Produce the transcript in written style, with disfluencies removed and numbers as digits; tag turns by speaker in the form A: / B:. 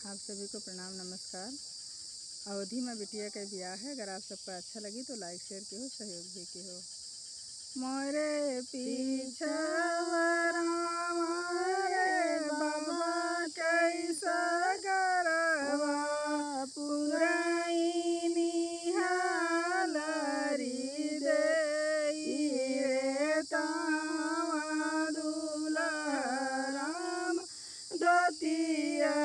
A: आप सभी को प्रणाम नमस्कार। अवधि में बिटिया का ब्याह है। अगर आप सबको अच्छा लगी तो लाइक शेयर की हो, सहयोग भी की हो। मोरे पीछवरा मोरे बाबा कैसा गरवा पुरैनी हालरी देई रे तावा दुलराम दोतिया